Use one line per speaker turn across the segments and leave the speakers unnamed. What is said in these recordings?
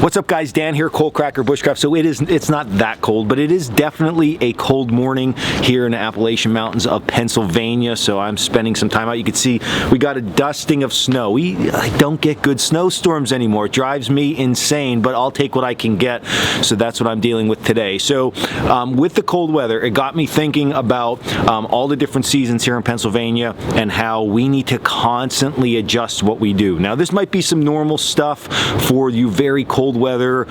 What's up, guys? Dan here, Coalcracker, Bushcraft. So it's not that cold, but it is definitely a cold morning here in the Appalachian Mountains of Pennsylvania. So I'm spending some time out. You can see we got a dusting of snow. I don't get good snowstorms anymore. It drives me insane, but I'll take what I can get. So that's what I'm dealing with today. So with the cold weather, it got me thinking about all the different seasons here in Pennsylvania and how we need to constantly adjust what we do. Now, this might be some normal stuff for you very cold weather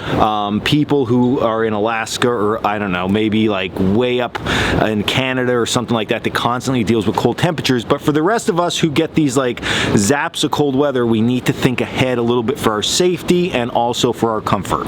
people who are in Alaska, or I don't know, maybe like way up in Canada or something like that constantly deals with cold temperatures. But for the rest of us who get these like zaps of cold weather, we need to think ahead a little bit for our safety and also for our comfort.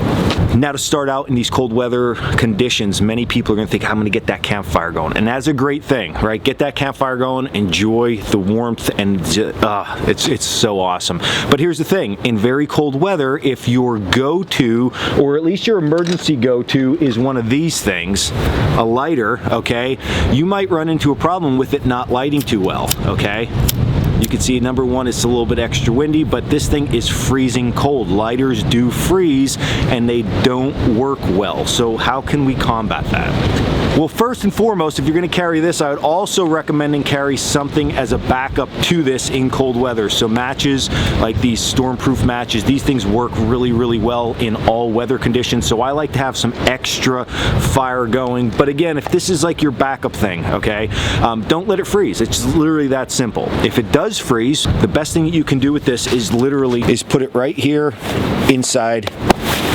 Now, to start out in these cold weather conditions, many people are going to think, I'm going to get that campfire going, and that's a great thing, right? Get that campfire going, enjoy the warmth, and it's so awesome. But here's the thing: in very cold weather, if your go-to, or at least your emergency go-to, is one of these things, a lighter, okay, you might run into a problem with it not lighting too well, okay? You can see, number one, it's a little bit extra windy, but this thing is freezing cold. Lighters do freeze and they don't work well. So how can we combat that? Well, first and foremost, if you're going to carry this, I would also recommend carry something as a backup to this in cold weather. So matches, like these stormproof matches, these things work really, really well in all weather conditions. So I like to have some extra fire going. But again, if this is like your backup thing, okay, don't let it freeze. It's literally that simple. If it does freeze, the best thing that you can do with this is put it right here inside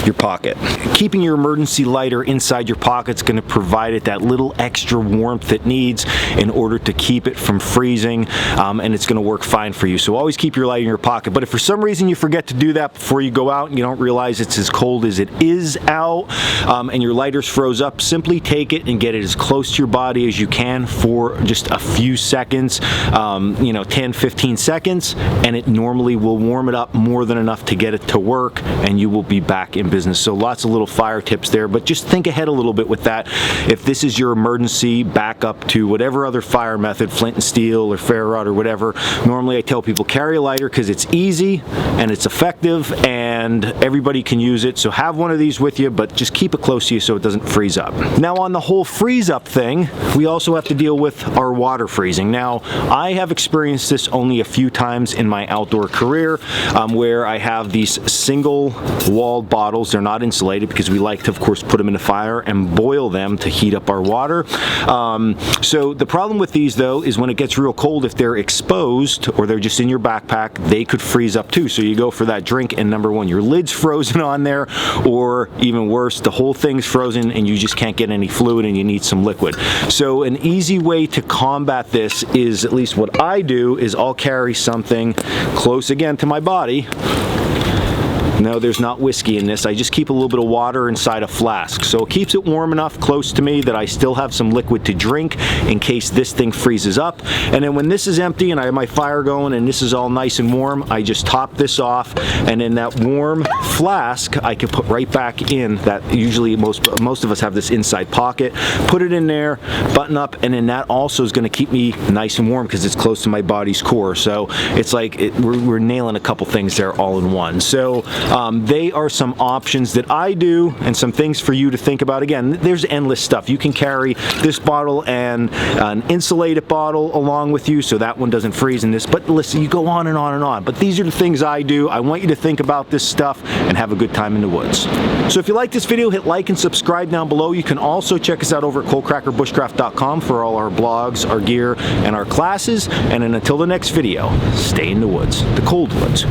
your pocket. Keeping your emergency lighter inside your pocket is going to provide it that little extra warmth it needs in order to keep it from freezing, and it's going to work fine for you. So always keep your lighter in your pocket. But if for some reason you forget to do that before you go out and you don't realize it's as cold as it is out, and your lighter's froze up, simply take it and get it as close to your body as you can for just a few seconds, 10-15 seconds, and it normally will warm it up more than enough to get it to work, and you will be back in business. So lots of little fire tips there, but just think ahead a little bit with that. If this is your emergency backup to whatever other fire method, flint and steel or ferro rod or whatever, normally I tell people carry a lighter because it's easy and it's effective and everybody can use it. So have one of these with you, but just keep it close to you so it doesn't freeze up. Now, on the whole freeze up thing, we also have to deal with our water freezing. Now, I have experienced this only a few times in my outdoor career, where I have these single walled bottles. They're not insulated because we like to, of course, put them in the fire and boil them to heat up our water. So the problem with these, though, is when it gets real cold, if they're exposed or they're just in your backpack, they could freeze up too. So you go for that drink and number one, your lid's frozen on there, or even worse, the whole thing's frozen and you just can't get any fluid and you need some liquid. So an easy way to combat this is, at least what I do, is I'll carry something close again to my body. No, there's not whiskey in this. I just keep a little bit of water inside a flask. So it keeps it warm enough close to me that I still have some liquid to drink in case this thing freezes up. And then when this is empty and I have my fire going and this is all nice and warm, I just top this off, and in that warm flask I can put right back in that. Usually most of us have this inside pocket. Put it in there, button up, and then that also is going to keep me nice and warm because it's close to my body's core. So it's like we're nailing a couple things there all in one. So they are some options that I do and some things for you to think about. Again, there's endless stuff. You can carry this bottle and an insulated bottle along with you so that one doesn't freeze in this. But listen, you go on and on and on. But these are the things I do. I want you to think about this stuff and have a good time in the woods. So if you like this video, hit like and subscribe down below. You can also check us out over at coalcrackerbushcraft.com for all our blogs, our gear, and our classes. And then until the next video, stay in the woods, the cold woods.